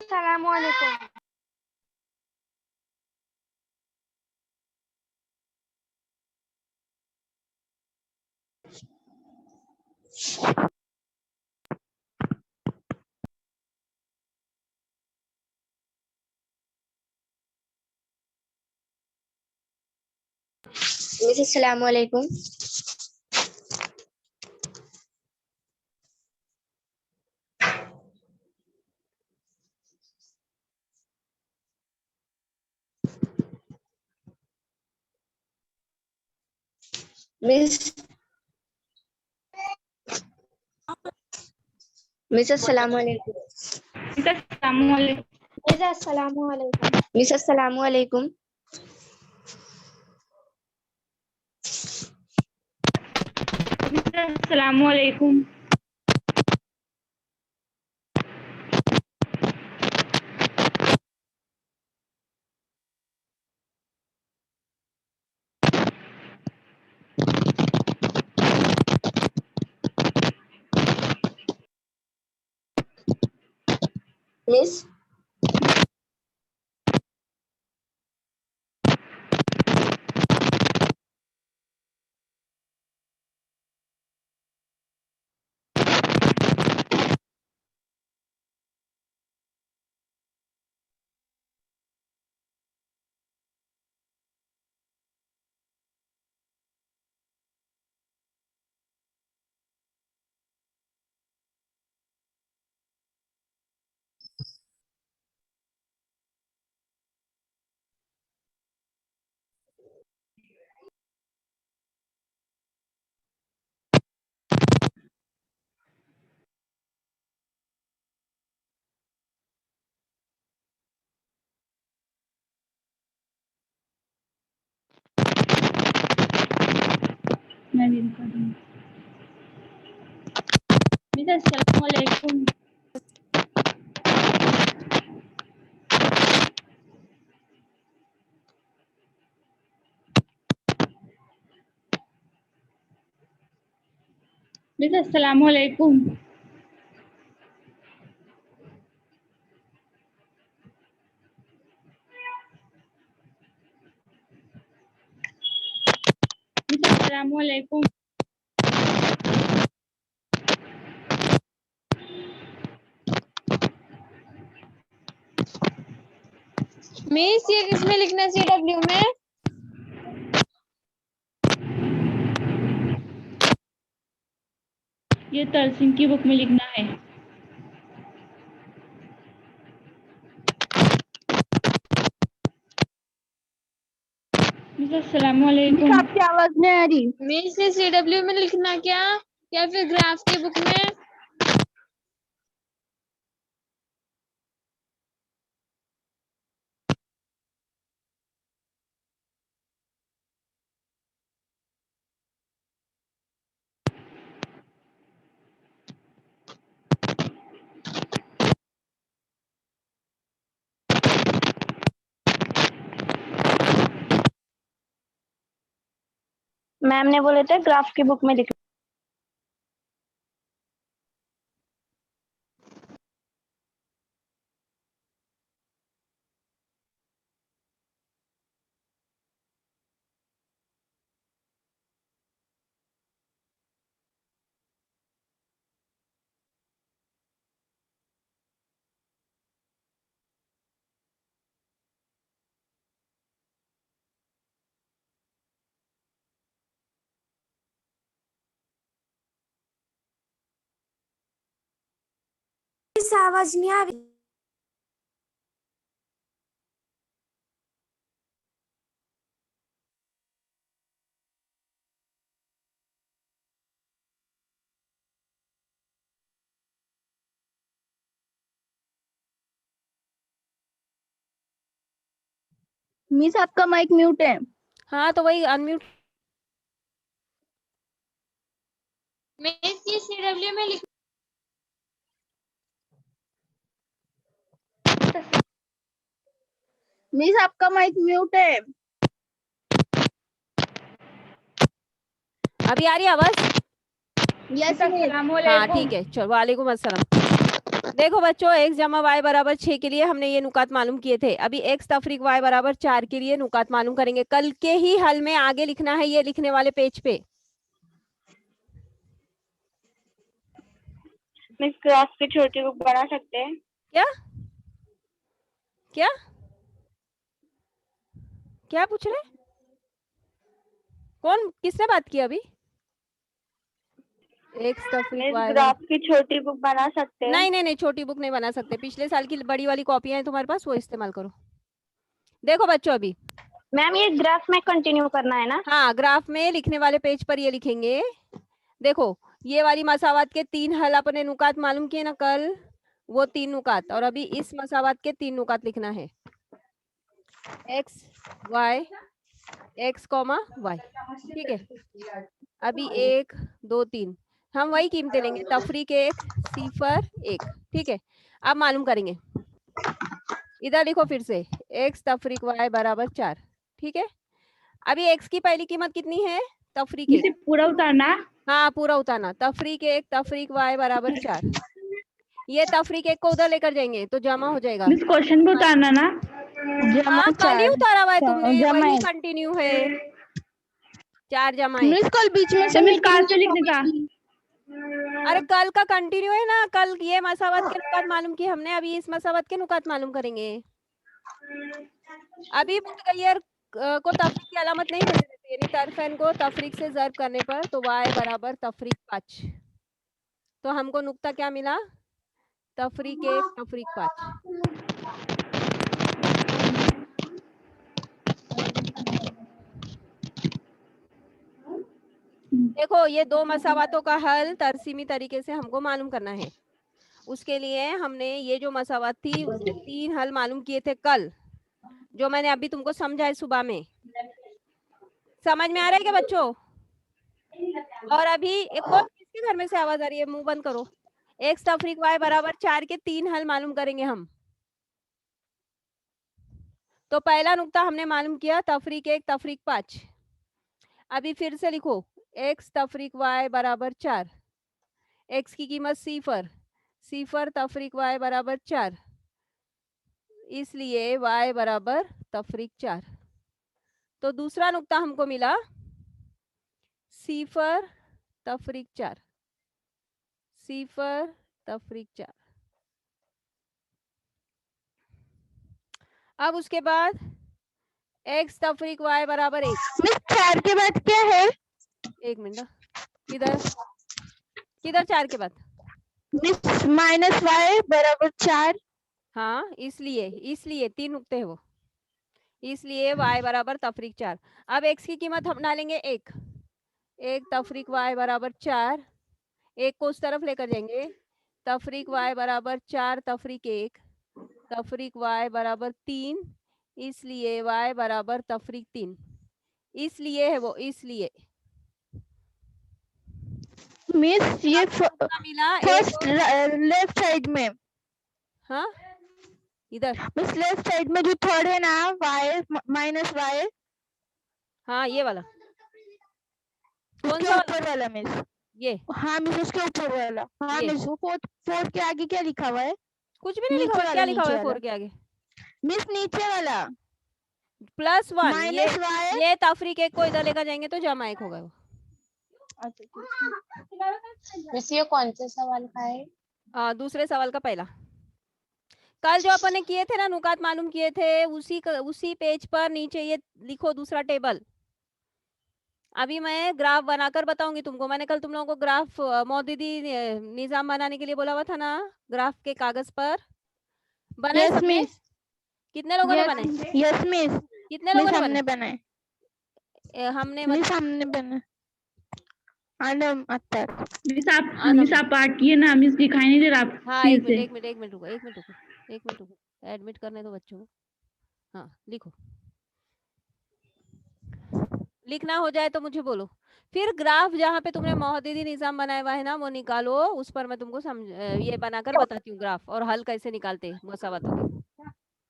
अस्सलामु अलैकुम। मिस अस्सलाम वालेकुम। मिस मिस अस्सलाम वालेकुम। मिस अस्सलामु अलैकुम। मिस अस्सलाम वालेकुम। अस्सलामु अलैकुम। मिस मैं भी कर दूँगी। मिस अस्सलामु अलैकुम। मिस अस्सलामु अलैकुम। मिस अस्सलामु अलैकुम। मिस ये किसमें लिखना है CW में? ये तलसीम की बुक में लिखना है। मिस अस्सलामु अलैकुम। आपकी आवाज नहीं आ रही। मिस ये CW में लिखना क्या या फिर ग्राफ की बुक में? मैम ने बोले थे ग्राफ की बुक में लिख। इस आवाज नहीं आ रही। मिस आपका माइक म्यूट है। हाँ तो वही अनम्यूट। मिस ये CW में लिख। मिस आपका माइक म्यूट है। अभी आ रही आवाज? यस मिस अस्सलामु हाँ अलैकुम। ठीक है, चलो वालेकुम अस्सलाम। देखो बच्चों, x जमा y बराबर 6 के लिए हमने ये नुकात मालूम किए थे। अभी x तफरीक y बराबर 4 के लिए नुकात मालूम करेंगे। कल के ही हल में आगे लिखना है, ये लिखने वाले पेज पे। मिस ग्राफ की छोटी बुक बना सकते हैं क्या क्या क्या पूछ रहे? कौन, किसने बात की अभी? x तफरीक y ग्राफ की छोटी बुक बना सकते हैं? नहीं नहीं नहीं, छोटी बुक नहीं बना सकते। पिछले साल की बड़ी वाली कॉपियां हैं तुम्हारे पास, वो इस्तेमाल करो। देखो बच्चों, अभी मैम ये ग्राफ में कंटिन्यू करना है ना? हाँ, ग्राफ में लिखने वाले पेज पर ये लिखेंगे। देखो, ये वाली मसावात के 3 हल अपने नुकात मालूम किए ना कल, वो 3 नुकात, और अभी इस मसावात के 3 नुकात लिखना है। x y x comma y, ठीक है। अभी 1 2 3 हम वही कीमतें लेंगे, तफरीक 1 सिफर 1, ठीक है। अब मालूम करेंगे, इधर लिखो फिर से, x तफरीक y बराबर 4, ठीक है। अभी x की पहली कीमत कितनी है? तफरीक 1, पूरा उतारना। हाँ पूरा उतारना। तफरीक 1 तफरीक y बराबर 4, ये तफरीक 1 को उधर लेकर जाएंगे तो जमा हो जाएगा। मिस क्वेश्चन भी उतारना ना। हाँ कल ही उतारा हुआ है तुमने, जमा वही है। कंटिन्यू है। 4 जमा है। मिस कल बीच में से मिस कार से लिखने का। अरे कल का कंटिन्यू है ना, कल ये मसावत के नुकात मालूम किए हमने, अभी इस मसावत के नुकात मालूम करेंगे। अभी मुतगय्यर को तफरीक की अलामत नहीं देते थे, यानी तरफैन को तफरीक से ज़र्ब करने पर तो y बराबर तफरीक 5, तो हमको नुक्ता क्या मिला? तफरीक 1 तफरीक 5। देखो, ये 2 मसावातों का हल तरसीमी तरीके से हमको मालूम करना है। उसके लिए हमने ये जो मसावत थी उसके 3 हल मालूम किए थे कल, जो मैंने अभी तुमको समझाए सुबह में। समझ में आ रहा है क्या बच्चों? और अभी एक और, किसके घर में से आवाज आ रही है? मुंह बंद करो। x तफरीक y बराबर 4 के 3 हल मालूम करेंगे हम। तो पहला नुक्ता हमने मालूम किया, तफरीक 1 तफरीक 5। अभी फिर से लिखो, x तफरीक y बराबर 4, x की कीमत सिफर, सिफर तफरीक y बराबर 4, इसलिए y बराबर तफरीक 4। तो दूसरा नुक्ता हमको मिला सिफर तफरीक 4, सिफर तफरीक 4। अब उसके बाद x तफरीक y बराबर 1। मिस 4 के बाद क्या है? एक मिनट, किधर किधर 4 के बाद? मिस माइनस y बराबर 4। हाँ, इसलिए 3 नुक्ते है वो, इसलिए y बराबर तफरीक 4। अब x की कीमत हम डालेंगे 1, 1 तफरीक y बराबर 4, 1 को उस तरफ लेकर जाएंगे, तफरीक y बराबर 4 तफरीक 1, तफरीक y बराबर 3, इसलिए y बराबर तफरीक 3, इसलिए है वो, इसलिए मिस ये मिला फर्स्ट लेफ्ट साइड में, हाँ इधर, मिस लेफ्ट साइड में जो थर्ड है ना, y माइनस y, हाँ ये वाला, कौन उसके सा ऊपर वाला मिस। ये? हाँ मिस उसके ऊपर वाला। हाँ ये। मिस वो फोर्थ के आगे क्या लिखा हुआ है? कुछ भी नहीं लिखा नीचे हुआ, वाला, क्या लिखा हुआ है नीचे 4 के आगे? मिस नीचे वाला +1, माइनस y। ये तफरीक 1 को इधर लेकर जाएंगे तो जमा 1 होगा वो। मिस ये कौन से सवाल का है? दूसरे सवाल का पहला। कल जो अपन ने किए थे ना, नुकात मालूम किए थे, उसी पेज पर नीचे ये लिखो दूसरा टेबल। अभी मैं ग्राफ बनाकर बताऊंगी तुमको। मैंने कल तुम लोगों को ग्राफ मौजूदी निजाम बनाने के लिए बोला हुआ था ना, ग्राफ के कागज पर बनाए यस सबने? मिस, कितने लोगों ने बनाए? यस मिस, कितने लोगों ने हमने बनाए? बनाए। हमने मिस हमने बनाए। आनम अत्तर। मिस आप पार्ट किए ना, मिस दिखाई नहीं दे रहा आप। हाँ फिर से एक मिनट रुको, एडमिट करने दो बच्चों को। हाँ लिखो, लिखना हो जाए तो मुझे बोलो। फिर ग्राफ जहाँ पे तुमने मौजूदी निजाम बनाया हुआ है ना, वो निकालो, उस पर मैं तुमको ये बनाकर बताती हूँ ग्राफ और हल कैसे निकालते हैं मसावतों के।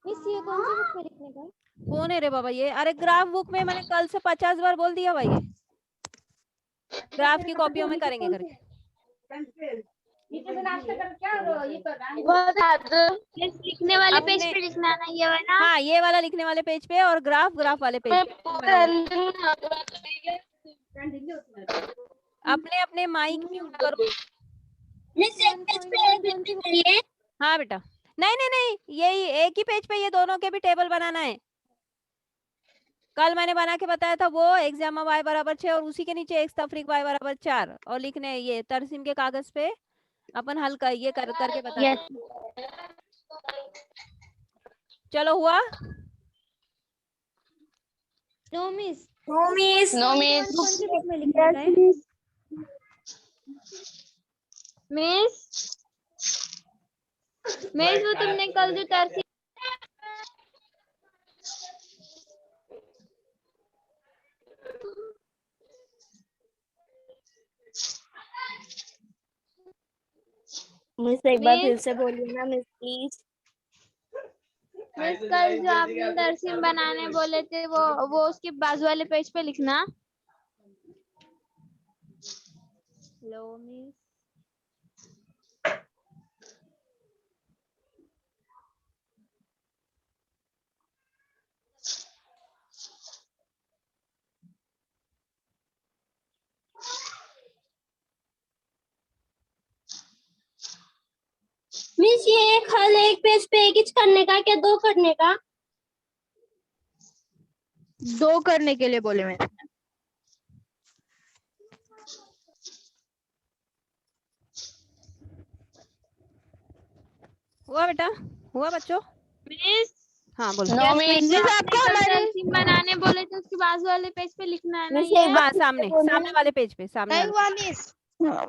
मिस ये कौन सी बुक में लिखने का? कौन है रे बाबा ये? अरे ग्राफ बुक में मैंने कल से 50 बार बोल दिया भाई, ये ग्राफ की कॉपियों में करेंगे करके। मिस लिखने वाले पेज अपने- पे लिखना ना ये वाला। हाँ, ये वाला लिखने वाले पेज पे और ग्राफ वाले पेज पे। अपने अपने माइक म्यूट करो। हाँ बेटा, नहीं नहीं नहीं, यही एक ही पेज पे ये दोनों के भी टेबल बनाना है। कल मैंने बना के बताया था वो एक्स y बराबर 6 और उसी के नीचे x तफरीक y बराबर 4 और लिखने ये तरसीम के कागज पे अपन हल कर ये करके बता Yes. चलो हुआ। No miss. No miss. Miss miss वो तुमने कल जो तरसीम मिस एक बार फिर मिस से बोलिए ना मिस प्लीज। मिस कल जो आपने तरसीम बनाने बोले थे वो उसके बाजू वाले पेज पे लिखना। Hello miss. मिस ये एक हल एक पेज पे एक ही करने का क्या दो करने का? 2 करने के लिए बोले मैंने। हुआ बेटा, हुआ बच्चों? मिस हाँ बोलो। No miss. आपको तरसीम बनाने बोले थे उसके बाजू वाले पेज पे लिखना है ना मिस ये। एक बार हाँ सामने सामने वाले पेज पे, सामने वाले।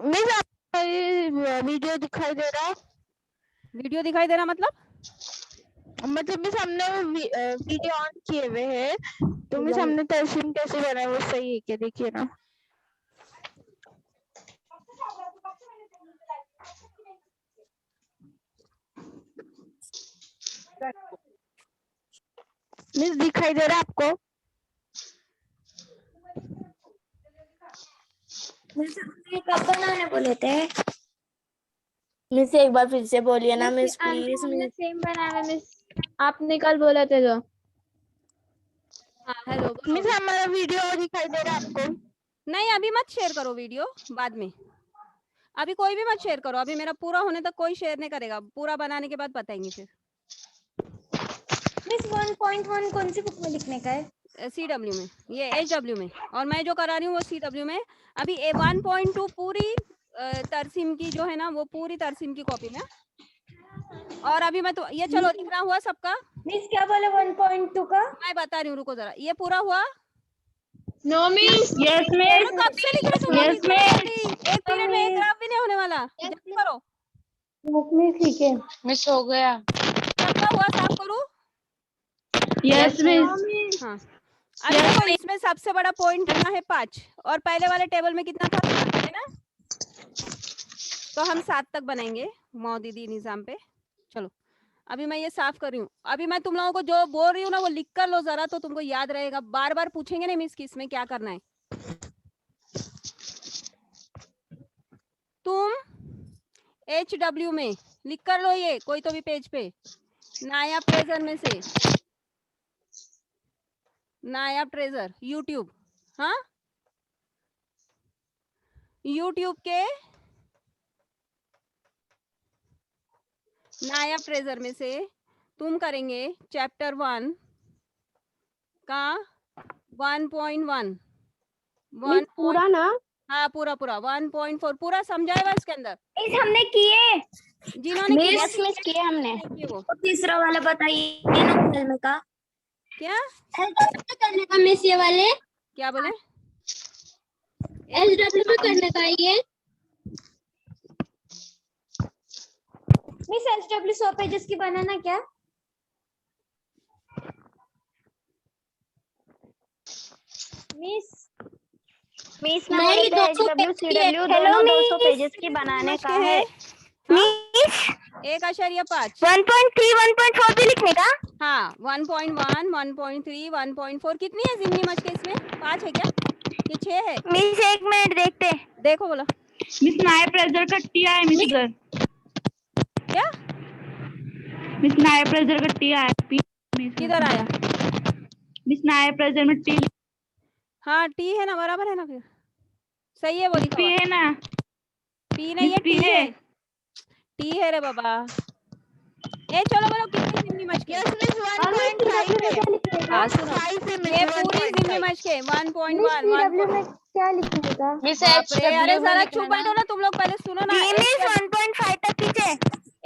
मिस आपको वीडियो दिखाई दे रहा है? वीडियो दिखाई दे रहा मतलब मिस हमने वीडियो ऑन किए हुए हैं तो मिस हमने तरसीम कैसे बनाया वो सही है क्या देखिए ना। मिस दिखाई दे रहा है आपको? मिस हमने कब बनाने बोले थे? मिस एक बार फिर से बोलिए ना मिस प्लीज। हमने सेम बनाया है मिस, आपने कल बोला थे जो। हाँ हेलो बोलो। मिस हमारा वीडियो दिखाई दे रहा है आपको? नहीं अभी मत शेयर करो वीडियो, बाद में। अभी कोई भी मत शेयर करो, अभी मेरा पूरा होने तक कोई शेयर नहीं करेगा, पूरा बनाने के बाद बताएंगे फिर। मिस 1.1 कौन सी बुक में लिखने का है? CW में, ये HW में, और मैं जो करा रही हूँ वो CW में। अभी 1.2 पूरी तरसीम की जो है ना वो पूरी तरसीम की कॉपी में। और अभी मैं तो ये चलो लिखना हुआ सबका। मिस क्या बोले 1.2 का? मैं बता रही हूँ, रुको जरा, ये पूरा हुआ। No miss. यस अरे मिस। कब से लिख रहे तुम लोग Yes, इतना जल्दी? एक पीरियड में एक ग्राफ भी नहीं होने वाला, जल्दी करो। मिस ठीक है। मिस हो गया। सबका हुआ, साफ करूँ? Yes miss. हाँ अभी देखो इसमें सबसे बड़ा पॉइंट करना है 5 और पहले वाले टेबल में कितना था 7 है ना, तो हम 7 तक बनाएंगे मौदीदी निजाम पे। चलो अभी मैं ये साफ कर रही हूँ। अभी मैं तुम लोगों को जो बोल रही हूँ ना वो लिख कर लो जरा, तो तुमको याद रहेगा। बार बार पूछेंगे नहीं मिस कि इसमें क्या करना है। तुम HW में लिख कर लो, ये कोई तो भी पेज पे, नायाब ट्रेजर में से, नायाब ट्रेजर यूट्यूब, हाँ यूट्यूब के नायाब ट्रेजर में से तुम करेंगे चैप्टर 1 का 1.1 पूरा ना? हाँ पूरा 1.4 पूरा समझाएगा इसके अंदर। मिस हमने किए। जिन्होंने किया मिस किए हमने। देखिए वो और तीसरा वाला बताइए ना करने का। क्या करने का मिस ये वाले क्या बोले? SW में करने का ये। मिस SW 100 पेजेस की बनाना क्या? मिस ना बोले थे SW CW दोनों 200 पेजेस की बनाने का है। मिस 1.5 1.3 1.4 भी लिखने का? हाँ 1.1 1.3 1.4 कितनी है जिमनी मच के इसमें? 5 है क्या ये 6 है? मिस एक मिनट देखते। देखो बोला मिस नायब प्रेजर कट्टिया है मिस इधर। मिस नायर प्रेशर का टी आया पी किधर आया? मिस नायर प्रेशर में टी हाँ टी है ना, बराबर है ना, फिर सही है वो लिखा पी हुआ। है ना पी नहीं है, मिस पी टी है है, टी है रे बाबा। ए चलो बोलो कितनी जिम्मी मचके? यस मिस और मिस 1.5 CW में है। क्या लिखिएगा? हाँ सुनो, 5 है मिस ये पूरी जिम्मी 1.5। मचके 1.1 miss CW 1. में क्या लिखिएगा? मिस बाप रे, अरे HW में जरा लिखना चुप बैठो ना तुम लोग, पहले सुनो ना। जी मिस 1.5 तक पीछे।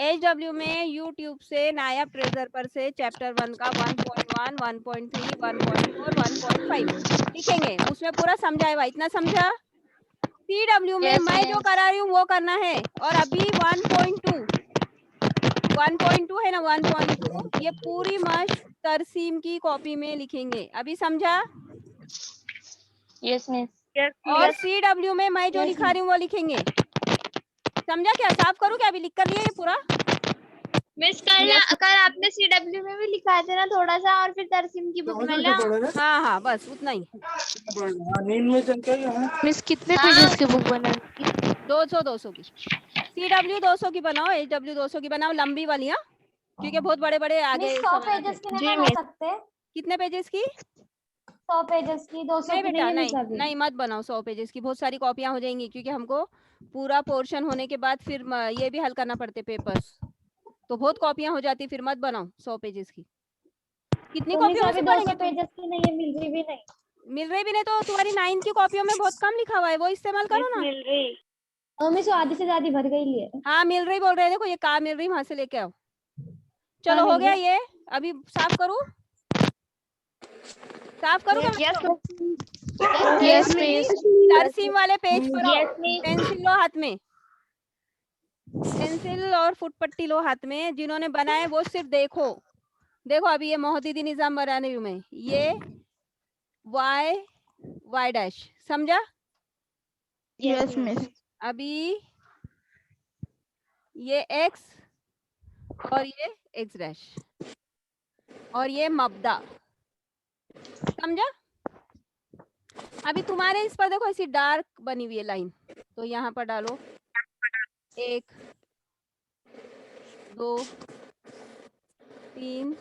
HW में यूट्यूब से नाया प्रेजर पर से चैप्टर 1 का 1.1 1.3 1.4 1.5 लिखेंगे, उसमें पूरा समझाया हुआ, इतना समझा? CW में Yes, मैं जो miss. करा रही हूँ वो करना है। और अभी 1.2 है ना, 1.2 ये पूरी मस्त तरसीम की कॉपी में लिखेंगे, अभी समझा? Yes, miss. और CW में मैं जो लिखा रही हूँ वो लिखेंगे, समझा क्या? साफ करूँ क्या? अभी लिख कर लिया ये पूरा? मिस कल आपने CW में भी लिखा था ना थोड़ा सा, और फिर तरसीम की बुक में ला। हाँ हाँ बस उतना ही। मिस कितने पेजेस की बुक बनानी? 200 की। CW 200 की बनाओ, HW 200 की बनाओ, लंबी वाली। हाँ, क्योंकि बहुत बड़े बड़े आगे मिस 100 सवाल आते पेजेस हैं। की नहीं बना सकते? कितने पेजेस की? 100 पेजेस की, 200 नहीं की बेटा, नहीं है नहीं मिस अभी। नहीं मत बनाओ 100 पेजेस की, बहुत सारी कॉपियां हो जाएंगी, क्योंकि हमको पूरा पोर्शन होने के बाद फिर ये भी हल करना पड़ते पेपर्स, तो बहुत कॉपियां हो जाती, फिर मत बनाओ 100 पेजेस की। कितनी तो मिस कॉपियों में अभी से 200 पढ़ेंगे तुम? पेजेस की नहीं है, मिल रही भी नहीं। मिल रही भी नहीं तो तुम्हारी 9 की कॉपियों में बहुत कम लिखा हुआ है, वो इस्तेमाल करो ना। और मिस वो आधी से ज्यादा भर गई है। हाँ मिल रही बोल रहे हैं, देखो ये कहाँ मिल रही, वहां से लेके आओ। चलो हो मिल गया रही? ये, अभी साफ करूँ? साफ करूँ क्या? Yes, yes yes, miss. Tarsem वाले पेज पर आओ, yes, miss. पेंसिल लो हाथ में, पेंसिल और फुटपट्टी लो हाथ में, जिन्होंने बनाए वो सिर्फ देखो। देखो अभी ये मोहद्दीदी निजाम बना रही हूँ मैं, ये y डैश, समझा? Yes miss. अभी ये x और ये x डैश और ये मब्दा, समझा? अभी तुम्हारे इस पर देखो ऐसी डार्क बनी हुई है लाइन, तो यहाँ पर डालो 1 2 3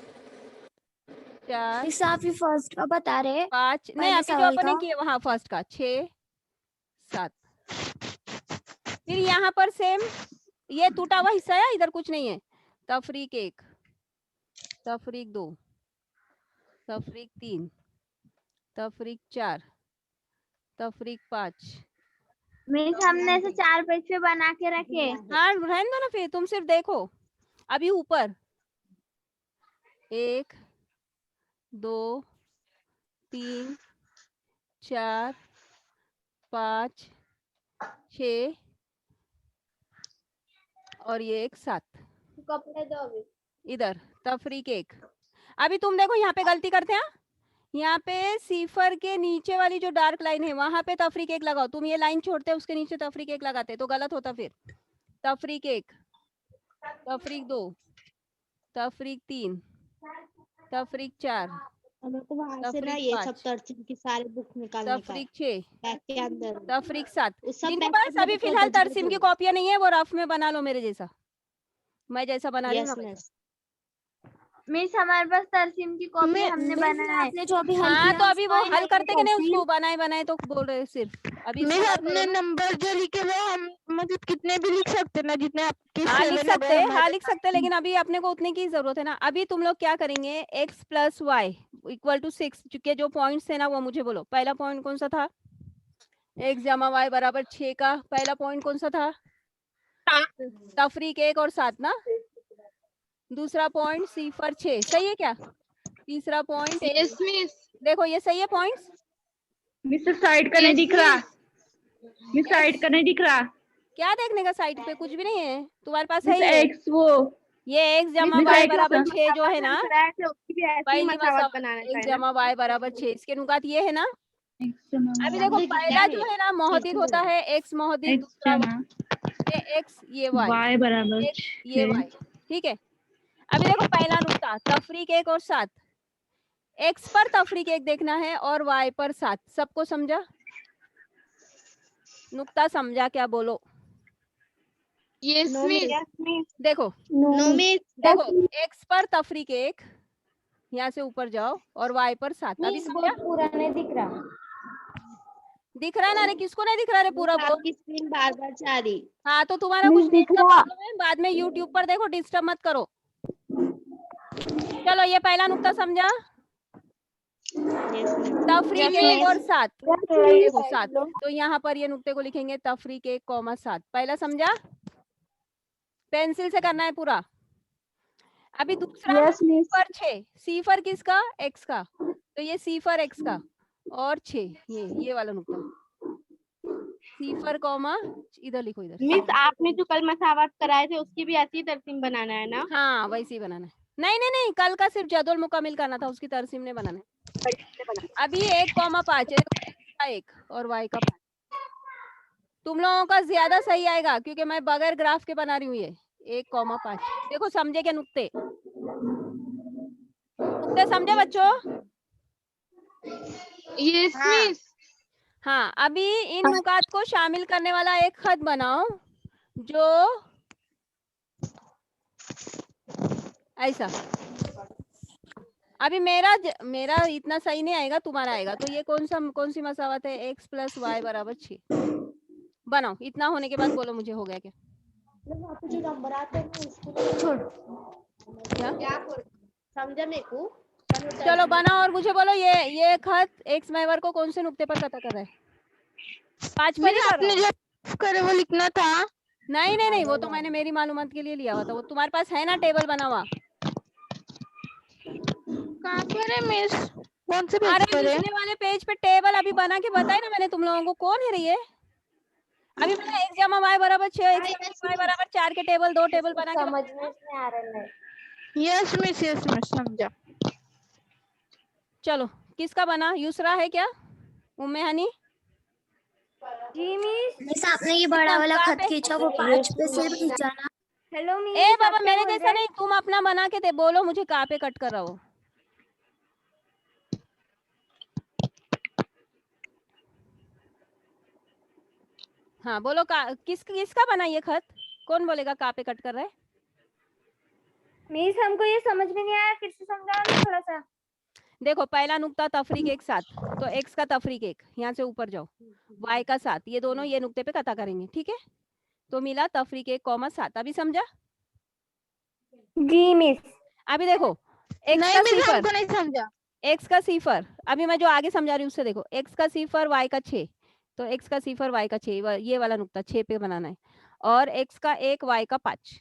4 मिस आप ही फर्स्ट का बता रहे? 5, नहीं पहले अभी जो सवाल अपने का? किए वहां फर्स्ट का 6 7। फिर यहाँ पर सेम, ये टूटा हुआ हिस्सा है, इधर कुछ नहीं है। तफरीक 1, तफरीक 2, तफरीक 3, तफरीक 4, तफरीक 5। मिस हमने ऐसे 4 पेज पे बना के रखे। हाँ रहने दो ना, फिर तुम सिर्फ देखो। अभी ऊपर 1 2 3 4 5 6 और ये 1 7। कपड़े दो अभी। इधर तफरीक 1। अभी तुम देखो यहाँ पे गलती करते हैं, यहाँ पे सिफर के नीचे वाली जो डार्क लाइन है वहां पे तफरीक 1 लगाओ, तुम ये लाइन छोड़ते उसके नीचे तफरीक 1 लगाते तो गलत होता। फिर तफरीक 1, तफरीक 2, तफरीक 3, तफरीक 4, हमें को वहां से ना तफरीक ये 5, सब तरसीम की सारी बुक निकालने का है तफरीक 6, बैग के अंदर तफरीक 7। उस सब जिनके बैग पास में अभी रखो फिलहाल बजने तरसीम की दो। कॉपियां नहीं है वो रफ में बना लो, मेरे जैसा, मैं जैसा बना रही हूँ यस ना वैसा। मिस मिस हमारे पास तरसीम की कॉपी हमने बनाया है। आपने जो अभी हल हाँ किया तो अभी वो उसका हल करते कि नहीं, तरसीम उसको बनाए बनाए तो बोल रहे सिर्फ अभी इसको मिस हल अपने करो ना। नंबर जो लिखे वो हम मतलब कितने भी लिख सकते ना, जितने आपके हाँ लिख 7 सकते अगर हैं, हाँ हमारे लिख सकते हैं, लेकिन अभी अपने को उतने की जरूरत है ना। अभी तुम लोग क्या करेंगे, x plus y equal to 6 के जो पॉइंट्स है ना वो मुझे बोलो। पहला पॉइंट कौन सा था? x जमा y बराबर 6 का पहला पॉइंट कौन सा था? तफरीक 1 और 7 ना। दूसरा पॉइंट सिफर 6, सही है क्या? तीसरा पॉइंट Yes, miss. देखो ये सही है पॉइंट्स। मिस्टर साइड का नहीं Yes, दिख रहा, miss. मिस साइड का नहीं दिख रहा, क्या देखने का साइड पे? कुछ भी नहीं है तुम्हारे पास, है मिस ये एक्स वो ये x जमा मिस y एक्स बराबर 6 जो है ना, उसकी भी ऐसी पहली मसावत मसावत बनाना x चाहिए जमा y बराबर 6, इसके नुकात ये है ना। एक्स जमा अभी देखो पहला जो है ना मोहद्दिद होता है x मोहद्दिद, एक्स दूसरा जमा ये x ये y, वाई बराबर x ये 6। y, ठीक है। अभी देखो पहला नुक्ता तफरीक 1 और 7, x पर तफरीक 1 देखना है और y पर 7। सबको समझा? नुक्ता समझा क्या? बोलो। यस नो मिस देखो नो मिस देखो x पर तफरीक 1, यहाँ से ऊपर जाओ, और y पर 7। अभी समझा? पूरा नहीं दिख रहा। दिख रहा है ना रे? किसको नहीं दिख रहा रे पूरा बोल? आपकी स्क्रीन बार बार जा रही। हाँ तो तुम्हारा कुछ नेट का प्रॉब्लम है, बाद में यूट्यूब पर देखो, डिस्टर्ब मत करो। चलो ये पहला नुक्ता समझा? यस मिस तफरीक Yes, 1 miss. और 7, देखो 7, तो यहाँ पर ये नुक्ते को लिखेंगे तफरीक 1, 7। पहला समझा? पेंसिल से करना है पूरा। अभी दूसरा है मिस पर 6, सी फर किसका? x का, तो ये सी फर x का और 6, ये वाला नुक्ता सी फर कॉमा, इधर लिखो इधर। मिस आपने जो कल मसावत कराए थे उसकी भी ऐसी तरसीम बनाना है ना? हाँ वैसे ही बनाना है। नहीं नहीं नहीं, कल का सिर्फ जदवल मुकम्मिल करना था, उसकी तरसीम नहीं बनाना है। अभी 1,5 है, x का 1 और y का 5। तुम लोगों का ज्यादा सही आएगा क्योंकि मैं बगैर ग्राफ के बना रही हूँ ये। 1,5 देखो, समझे क्या नुक्ते? नुक्ते समझे बच्चों? Yes miss. हाँ, अभी इन नुकात को शामिल करने वाला एक खत बनाओ जो ऐसा। अभी मेरा इतना सही नहीं आएगा, तुम्हारा आएगा। तो ये कौन सी मसावत है? x + y = 6। बनाओ। इतना होने के बाद बोलो मुझे हो गया क्या? जो नंबर आते हैं उसको क्या? समझा मेरे को? चलो बनाओ और मुझे बोलो ये खत x y को कौन से नुक्ते पर कता कर रहा है? 5 पर ही कर रहा आपने हूँ। जो करे वो लिखना था। नहीं नहीं नहीं, वो तो मैंने मेरी मालूमात के लिए लिया हुआ था। वो तुम्हारे पास है ना टेबल बना हुआ? कहाँ पर है मिस? कौन से पेज अरे पर है? लिखने वाले पेज पे टेबल अभी बना के बताया ना मैंने तुम लोगों को। कौन है रे ये? अभी मैंने x जमा y = 6, x y = 4 के टेबल, 2 टेबल बना के समझ में नहीं आ रहा है। यस मिस समझा। चलो किसका बना? यूसरा है क्या? उम्मे हनी? जी मिस। मिस आपने ये बड़ा वाला कहाँ खत पे? खींचा वो 5 पे सिर्फ खींचाना। Hello miss. ए बाबा मेरे जैसा नहीं, तुम अपना बना के दे, बोलो मुझे कहाँ पे कट कर रहा हो। हाँ बोलो, किसका बना ये खत? कौन बोलेगा कहाँ पे कट कर रहा है? मिस हमको ये समझ में नहीं आया, फिर से समझाओ ना थोड़ा सा। देखो पहला नुक्ता तफरीक 1 7, तो x का तफरीक 1, यहाँ से ऊपर जाओ, y का 7, ये दोनों ये नुक्ते पे कता करेंगे, ठीक है? तो मिला तफरीक 1,7। अभी समझा? जी मिस। अभी देखो x नहीं का मिस सिफर, हमको नहीं समझा। x का सिफर, अभी मैं जो आगे समझा रही हूँ उससे देखो, x का सिफर y का 6, तो x का सिफर y का 6, ये वाला नुक्ता 6 पे बनाना है, और x का 1 y का 5।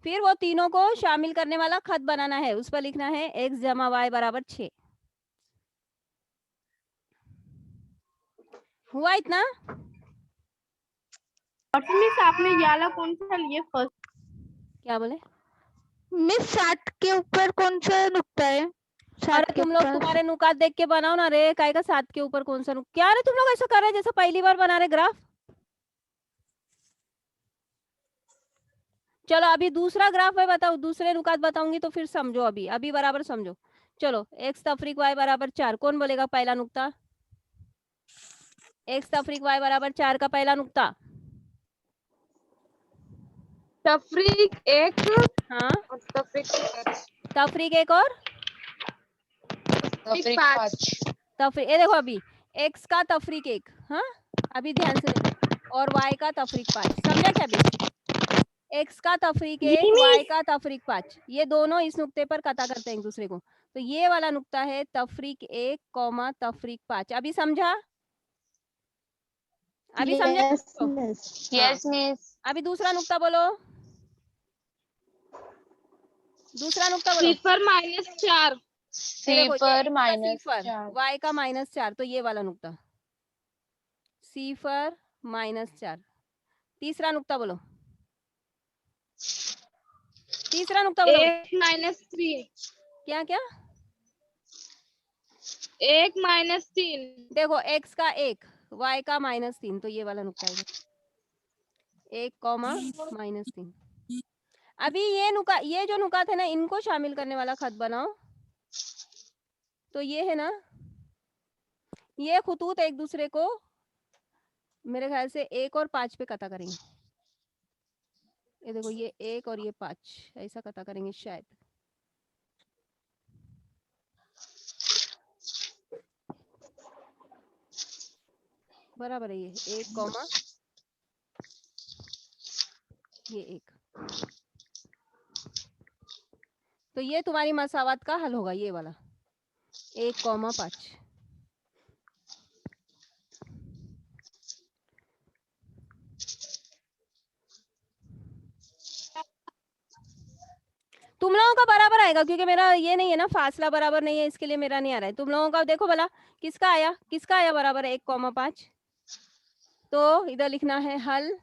फिर वो तीनों को शामिल करने वाला खत बनाना है, उस पर लिखना है x जमा y = 6। हुआ इतना? मिस आपने ये वाला कौन सा लिए फर्स्ट? क्या बोले? मिस 60 के ऊपर कौन सा नुक्ता है? 60 अरे के तुम लोग ऊपर। तुम्हारे नुकात देख के बनाओ ना रे, काय का 7 के ऊपर कौन सा क्या रे? तुम लोग ऐसा कर रहे हैं जैसा पहली बार बना रहे ग्राफ। चलो अभी दूसरा ग्राफ है, बताओ, दूसरे नुकात बताऊंगी तो फिर समझो। अभी बराबर समझो। चलो x तफरीक y = 4, कौन बोलेगा पहला नुक्ता? x तफरीक y = 4 का पहला नुक्ता। तफरीक 1 हाँ, और तफरीक 5। तफरीक 1 और तफरीक 5। तफरीक, ये देखो अभी x का तफरीक 1, हाँ अभी ध्यान से देखो, और y का तफरीक 5। समझा क्या? अभी x का तफरीक 1, y का तफरीक 5, ये दोनों इस नुक्ते पर कता करते हैं एक दूसरे को, तो ये वाला नुक्ता है तफरीक 1, तफरीक 5। अभी समझा? अभी समझा? Yes miss. अभी दूसरा नुक्ता बोलो, दूसरा नुक्ता बोलो। सिफर -4। सिफर y का -4, तो ये वाला नुक्ता सिफर -4। तीसरा नुक्ता बोलो, तीसरा नुक्ता बोलो। 1 - 3। क्या क्या? 1 - 3। देखो x का 1, y का -3, तो ये वाला नुक्ता है 1, -3। अभी ये जो नुकात है ना, इनको शामिल करने वाला खत बनाओ। तो ये है ना, ये खुतूत एक दूसरे को मेरे ख्याल से 1 और 5 पे कता करेंगे। ये देखो ये 1 और ये 5 ऐसा पता करेंगे शायद। बराबर है ये 1 कॉमा ये 1। तो ये तुम्हारी मसावत का हल होगा, ये वाला 1 कॉमा 5। तुम लोगों का बराबर आएगा क्योंकि मेरा ये नहीं है ना, फासला बराबर नहीं है, इसके लिए मेरा नहीं आ रहा है। तुम लोगों का देखो भला किसका आया बराबर 1 कॉमा 5। तो इधर लिखना है हल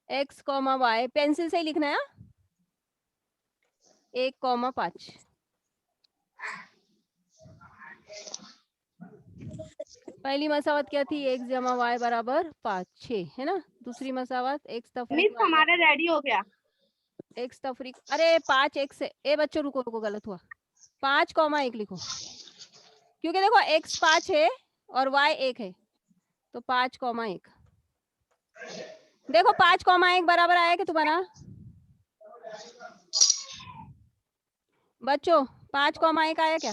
x कॉमा वाई, पेंसिल से ही लिखना है 1 कॉमा 5। पहली मसावत क्या थी, x जमा y बराबर 5 6 है ना। दूसरी मसावत x तफरीक मिस हमारा रेडी हो गया। x तफरीक, अरे 5 x ए बच्चों रुको गलत हुआ, 5 कॉमा 1 लिखो क्योंकि देखो x 5 है और y 1 है, तो 5 कॉमा 1। देखो 5 कॉमा 1 बराबर आया कि तुम्हारा बच्चों 5 कॉमा 1 आया क्या?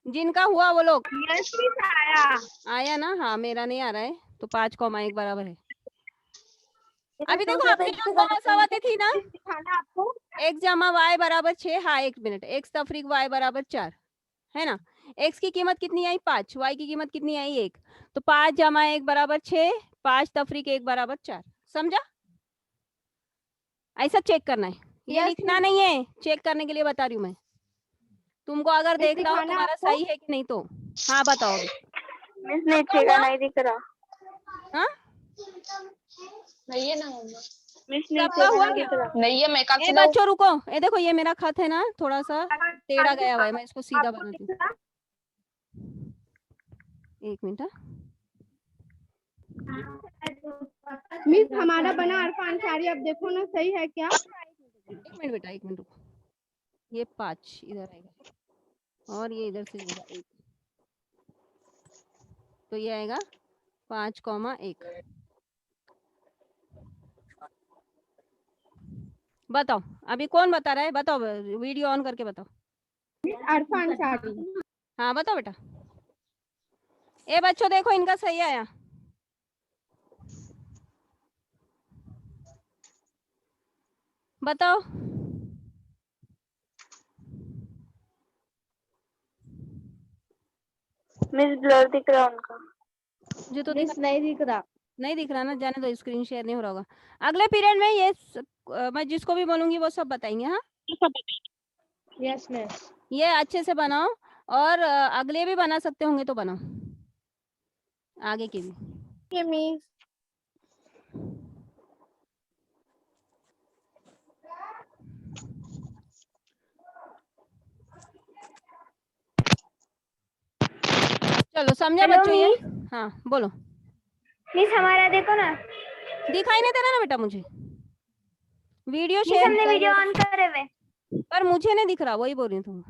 जिनका हुआ वो लोग यस मिस आया ना। हाँ मेरा नहीं आ रहा है, तो 5 कॉमा 1 बराबर है। अभी देखो अपनी जो मसावतें थी ना, दिखाना आपको। x जमा y बराबर 6, हाँ 1 मिनट, x तफरीक y बराबर 4 है ना। x की कीमत कितनी आई 5, y की कीमत कितनी आई 1, तो 5 जमा 1 बराबर 6, 5 तफरीक 1 बराबर 4। समझा? ऐसा चेक करना है, ये लिखना नहीं है, चेक करने के लिए बता रही हूँ मैं तुमको। अगर देखना हो तुम्हारा सही है कि नहीं तो हाँ बताओ। मिस नीचे का नहीं दिख रहा। हाँ नहीं है ना मिस सबका हुआ क्या? नहीं है, मैं ए बच्चों रुको, ये देखो ये मेरा खत है ना, थोड़ा सा टेढ़ा गया हुआ है, मैं इसको सीधा बनाती हूँ। 1 मिनट। मिस हमारा बना अरफान सारी, अब देखो ना सही है क्या? 1 मिनट बेटा, 1 मिनट रुको। ये 5 इधर आएगा और ये इधर से होगा 1, तो ये आएगा 5 कॉमा 1। बताओ अभी कौन बता रहा है, बताओ वीडियो ऑन करके बताओ। अरफान सारी। हाँ बताओ बेटा। ए बच्चों देखो इनका सही आया। बताओ मिस ब्लर दिख रहा उनका। जो तो मिस नहीं दिख रहा। नहीं दिख रहा ना, जाने दो, स्क्रीन शेयर नहीं हो रहा होगा। अगले पीरियड में ये मैं जिसको भी बोलूंगी वो सब बताएंगे। हाँ यस मिस। ये अच्छे से बनाओ और अगले भी बना सकते होंगे तो बनाओ, आगे के भी। ये मिस चलो समझा बच्चों ये? हाँ बोलो। मिस हमारा देखो ना, दिखाई नहीं दे रहा ना बेटा मुझे, वीडियो मिस शेयर हमने वीडियो ऑन करे हुए। पर मुझे नहीं दिख रहा, वही बोल रही हूँ तुम।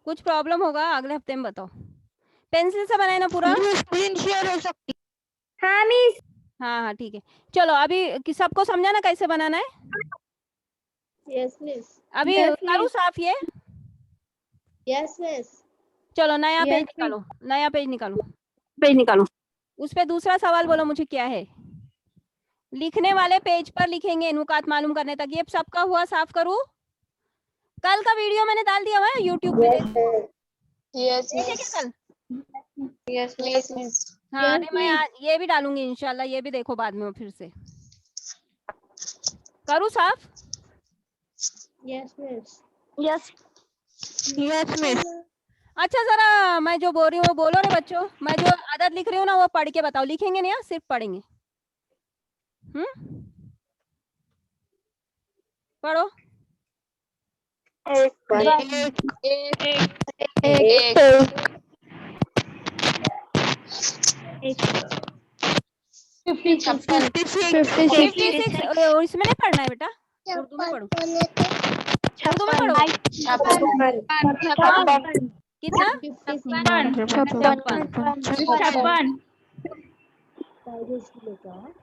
कुछ प्रॉब्लम होगा अगले हफ्ते में बताओ। पेंसिल से बनाए ना पूरा? स्क्रीन शेयर हो सकती। हाँ मिस। हाँ ठीक है। चलो अभी सबको समझा ना कैसे बनाना है? Yes miss. अभी करूँ साफ ये? Yes miss. चलो नया पेज निकालो, नया पेज निकालो। उस पे दूसरा सवाल बोलो मुझे क्या है। लिखने वाले पेज पर लिखेंगे नुकात मालूम करने तक। ये सबका हुआ, साफ करूँ? कल का वीडियो मैंने डाल दिया हुआ है यूट्यूब पे। यस कल यस मिस। हाँ अरे मैं ये भी डालूंगी इंशाल्लाह, ये भी देखो बाद में फिर से। करूँ साफ? Yes miss. Yes miss. अच्छा जरा मैं जो बोल रही हूँ वो बोलो रे बच्चों। मैं जो आदत लिख रही हूँ ना वो पढ़ के बताओ, लिखेंगे नहीं, सिर्फ पढ़ेंगे। पढ़ो। और इसमें नहीं पढ़ना है बेटा, उर्दू में पढ़ो। उर्दू में पढ़ो। कितना? 56। 39 49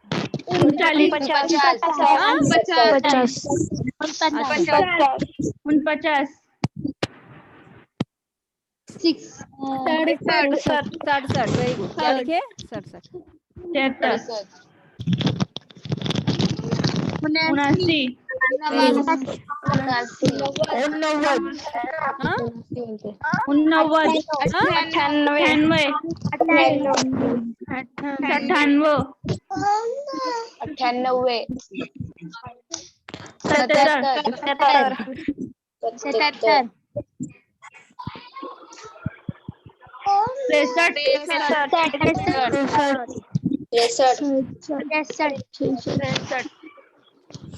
67 वेरी गुड क्या लिखे 67 73 79 हाँ 99 98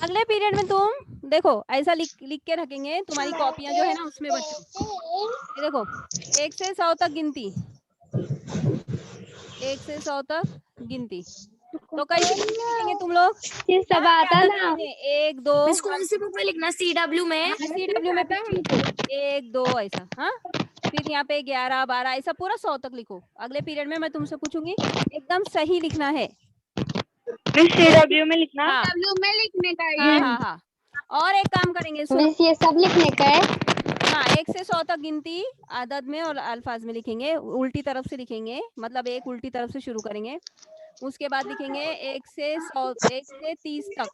अगले पीरियड में तुम देखो ऐसा लिख के रखेंगे तुम्हारी कॉपियां जो है ना उसमें बच्चों ये देखो 1 से 100 तक गिनती 1 से 100 तक गिनती तो कैसे लिखेंगे तुम लोग ये सब आता ना 1 2 कौन सी बुक में लिखना CW में CW में 1 2 ऐसा हाँ फिर यहाँ पे 11 12 ऐसा पूरा 100 तक लिखो अगले पीरियड में मैं तुमसे पूछूंगी एकदम सही लिखना है CW में लिखना हाँ में लिखने का हाँ और एक काम करेंगे सुनो ये सब लिखने का है हाँ 1 से 100 तक गिनती आदत में और अल्फाज में लिखेंगे उल्टी तरफ से लिखेंगे मतलब एक उल्टी तरफ से शुरू करेंगे उसके बाद लिखेंगे 1 से 30 तक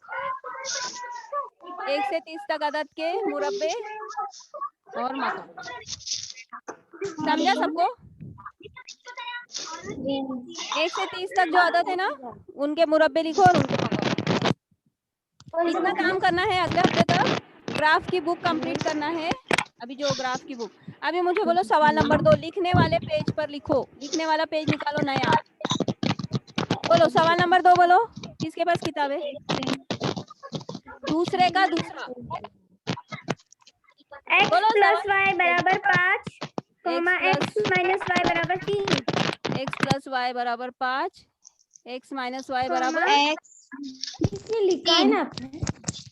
1 से 30 तक अदद के मुरब्बे और मकाम समझा सबको 1 से 30 तक जो अदद है ना उनके मुरब्बे लिखो और उनके मकाम इतना काम करना है अगले हफ्ते तक ग्राफ की बुक कंप्लीट करना है अभी जो ग्राफ की बुक अभी मुझे बोलो सवाल नंबर 2 लिखने वाले पेज पर लिखो लिखने वाला पेज निकालो नया बोलो सवाल नंबर 2 बोलो किसके पास किताब है दूसरे का दूसरा x बोलो प्लस y बराबर 5 x माइनस y बराबर 3 x प्लस y बराबर 5 x माइनस y बराबर ये लिखा है ना आपने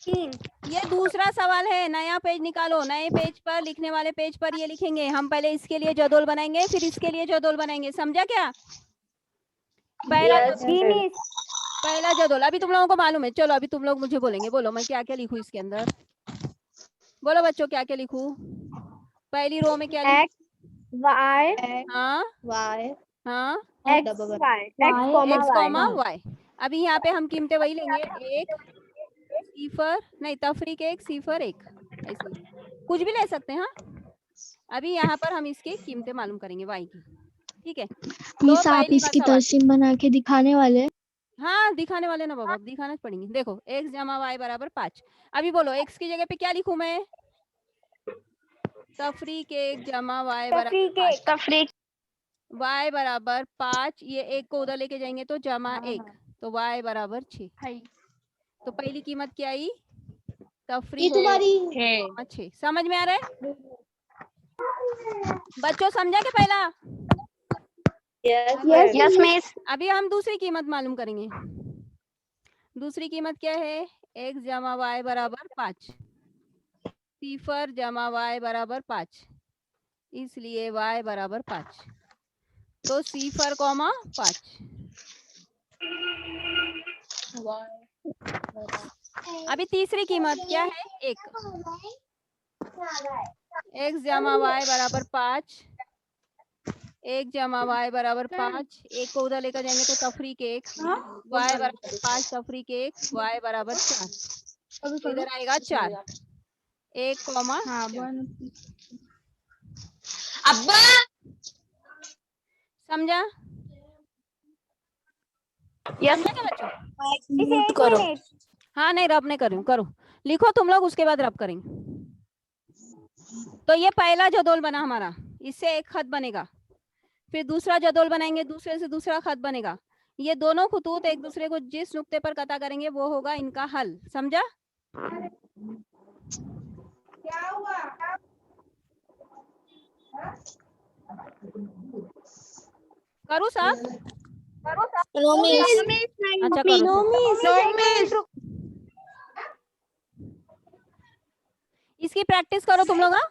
3 ये दूसरा सवाल है नया पेज निकालो नए पेज पर लिखने वाले पेज पर ये लिखेंगे हम पहले इसके लिए जदोल बनाएंगे फिर इसके लिए जदोल बनाएंगे समझा क्या पहला जदोल अभी तुम लोगों को मालूम है चलो अभी तुम लोग मुझे बोलेंगे बोलो मैं क्या क्या लिखूं इसके अंदर बोलो बच्चों क्या क्या लिखूं पहली रो में क्या लिखूं y हाँ y हाँ x y y अभी यहाँ पे हम कीमतें वही लेंगे एक सिफर नहीं तफरीक एक सिफर एक ऐसे कुछ भी ले सकते हैं हाँ अभी यहाँ पर हम इसकी कीमतें मालूम करेंगे y की ठीक है तो आप इसकी तर्सीम बना के दिखाने वाले हाँ दिखाने वाले ना बाबा दिखाना पड़ेंगे देखो x जमा y बराबर 5 अभी बोलो x की जगह पे क्या लिखूं मैं तफरीक एक जमा y बराबर y बराबर 5 ये एक को उधर लेके जाएंगे तो जमा 1 तो y बराबर 6 तो पहली कीमत क्या आई तफरीक तुम्हारी 6 समझ में आ रहा है बच्चों समझा के पहला यस मिस अभी हम दूसरी कीमत मालूम करेंगे दूसरी कीमत क्या है x जमा y बराबर 5 सिफर जमा y बराबर 5 इसलिए y बराबर 5 तो सिफर कॉमा 5 अभी तीसरी कीमत क्या है 1 x जमा y बराबर 5 1 जमा y बराबर 5 एक को उधर लेकर जाएंगे तो तफरीक 1 y बराबर 5 तफरीक 1 y बराबर 4 इधर आएगा 4 1 कॉमा अब्बा समझा यस बच्चों करो हाँ नहीं रब नहीं करो लिखो तुम लोग उसके बाद रब करेंगे तो ये पहला जदोल बना हमारा इससे एक खत बनेगा फिर दूसरा जदोल बनाएंगे दूसरे से दूसरा खत बनेगा ये दोनों खुतूत एक दूसरे को जिस नुक्ते पर कता करेंगे वो होगा इनका हल समझा क्या हुआ करूँ साहब अच्छा करो इसकी प्रैक्टिस करो तुम लोग हाँ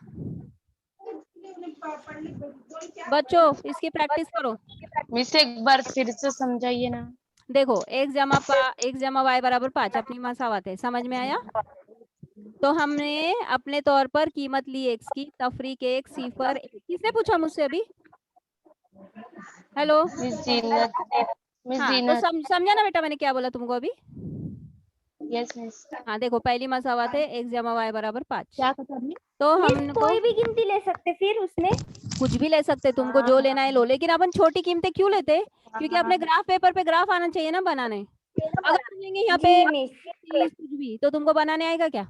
बच्चों इसकी प्रैक्टिस करो मिस एक बार फिर से समझाइए ना देखो x जमा y बराबर 5 अपनी मसावत है, समझ में आया? तो हमने अपने तौर पर कीमत ली x की, तफरीक 1 सिफर 1। किसने पूछा मुझसे अभी? हेलो हाँ, तो समझा ना बेटा मैंने क्या बोला तुमको अभी? Yes miss. हाँ देखो, पहली मसावत है x जमा y बराबर 5। क्या कहा आपने? तो मिस हमको कोई भी गिनती ले सकते फिर उसमें? कुछ भी ले सकते, तुमको जो लेना है लो, लेकिन अपन छोटी कीमतें क्यों लेते? क्योंकि अपने ग्राफ पेपर पे ग्राफ आना चाहिए ना बनाने। अगर तुम लेंगे यहाँ पे जी मिस। 30 कुछ भी, तो तुमको बनाने आएगा क्या?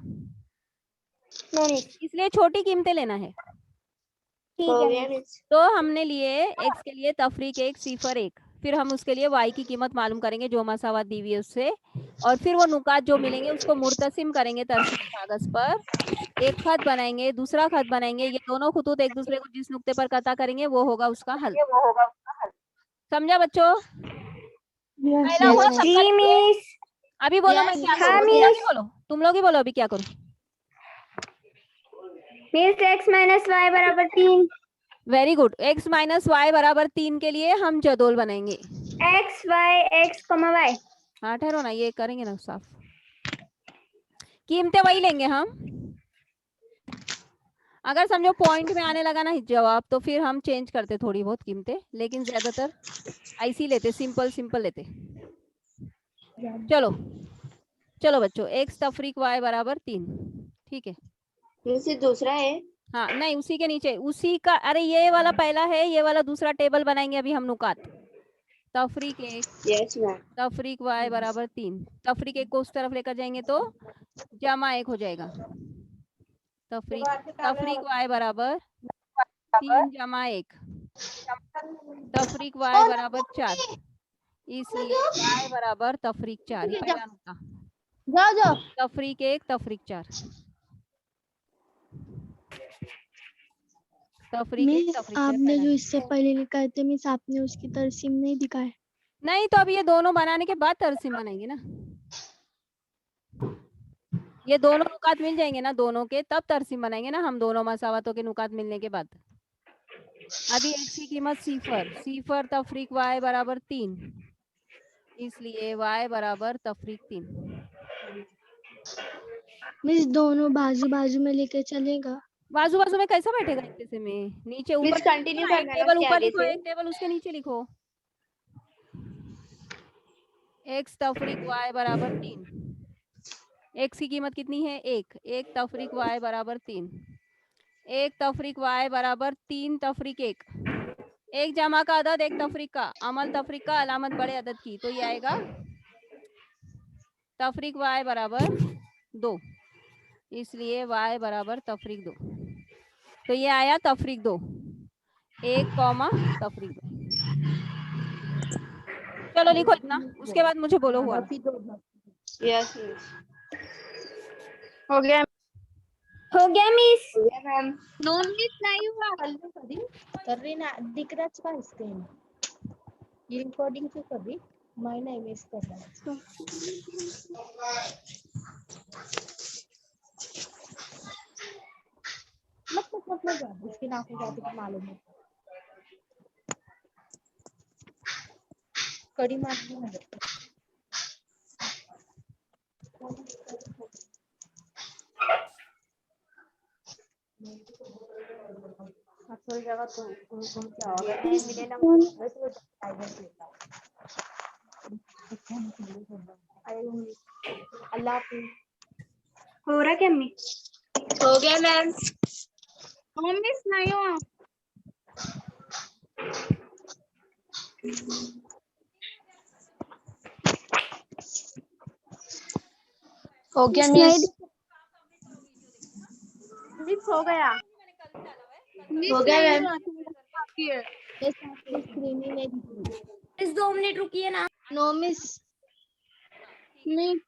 No miss. इसलिए छोटी कीमतें लेना है। ठीक है मिस। तो हमने लिए x के लिए तफरीक 1 सिफर 1, फिर हम उसके लिए y की कीमत मालूम करेंगे जो मसावत दी हुई है उससे, और फिर वो नुकात जो मिलेंगे उसको मुर्तसिम करेंगे तरसीम कागज पर, एक खत बनाएंगे, दूसरा खत बनाएंगे, ये दोनों खुतूत एक दूसरे को जिस नुक्ते पर कता करेंगे वो होगा उसका हल। समझा बच्चों? पहला हुआ जी शक्कर। मिस। अभी बोलो मैं क्या हाँ, करूं? तुम लोग ही मिस। बोलो, तुम लोग ही बोलो अभी क्या करूं? मिस x माइनस y बराबर 3। Very good. x minus y बराबर 3 के लिए हम जदोल बनाएंगे। x y x y। हाँ ठहरो ना, ये करेंगे ना साफ। कीमतें वही लेंगे हम। अगर समझो पॉइंट में आने लगा ना जवाब, तो फिर हम चेंज करते थोड़ी बहुत कीमतें, लेकिन ज्यादातर ऐसी लेते, सिंपल सिंपल लेते। चलो चलो बच्चों, x तफरीक y बराबर 3, ठीक है? मिस दूसरा है। हाँ नहीं, उसी के नीचे उसी का, अरे ये वाला पहला है, ये वाला दूसरा टेबल बनाएंगे अभी हम नुकात। तफरीक 1 यस मैम। तफरीक y बराबर 3, तफरीक 1 को उस तरफ लेकर जाएंगे तो जमा 1 हो जाएगा। तफरीक y बराबर 3 जमा 1, तफरीक y बराबर 4, इसलिए y बराबर तफरीक 4। ये पहला नुक्ता। जाओ तफरीक 1 तफरीक 4, तफरीक 1 मिस तफरीक 4 आपने पहला जो नुक्ता। इससे पहले लिखा थे मिस आपने उसकी तरसीम नहीं दिखाए। नहीं तो अब ये दोनों बनाने के बाद तरसीम बनाएंगे ना, ये दोनों नुकात मिल जाएंगे ना दोनों के, तब तरसीम बनाएंगे ना हम, दोनों मसावतों के नुकात मिलने के बाद। अभी x की कीमत सिफर तफरीक y बराबर 3, इसलिए y बराबर तफरीक 3। मिस दोनों बाजू बाजू में लेके चलेगा? बाजू बाजू में कैसा बैठेगा एक जैसे में? नीचे ऊपर कंटिन्यू एक करना है टेबल उसके ऊपर आगे लिखो, से। एक टेबल उसके नीचे लिखो। x तफरीक y बराबर 3, x की कीमत कितनी है? 1 तफरीक y बराबर 3, 1 तफरीक y बराबर 3 तफरीक 1, एक जमा का अदद एक तफरीक का अमल, तफरीक का अलामत बड़े अदद की, तो ये आएगा तफरीक y बराबर 2, इसलिए y बराबर तफरीक 2। तो ये आया तफरीक 2, 1 कॉमा तफरीक 2। चलो लिखो इतना, उसके बाद मुझे बोलो हुआ। यस हो गया मिस। मैम। नॉन मिस नहीं हुआ। कर रही ना, दिख रहा है स्क्रीन। ये रिकॉर्डिंग क्यों कर रही? मैं नहीं मिस कर रहा। मत उसकी नाक में जाती तो मालूम है। कड़ी मार दी ना। थोड़ी जगह तो घूम क्या होगा मिले ना वैसे अल्लाह हाफिज़। हो रहा क्या मिस? हो गया मैम। नॉन मिस नहीं हुआ। हो गया मिस। मिस हो गया। हो गया मैम। स्क्रीन ही नहीं दिख रही। मिस 2 मिनट रुकिए ना। No miss. मिस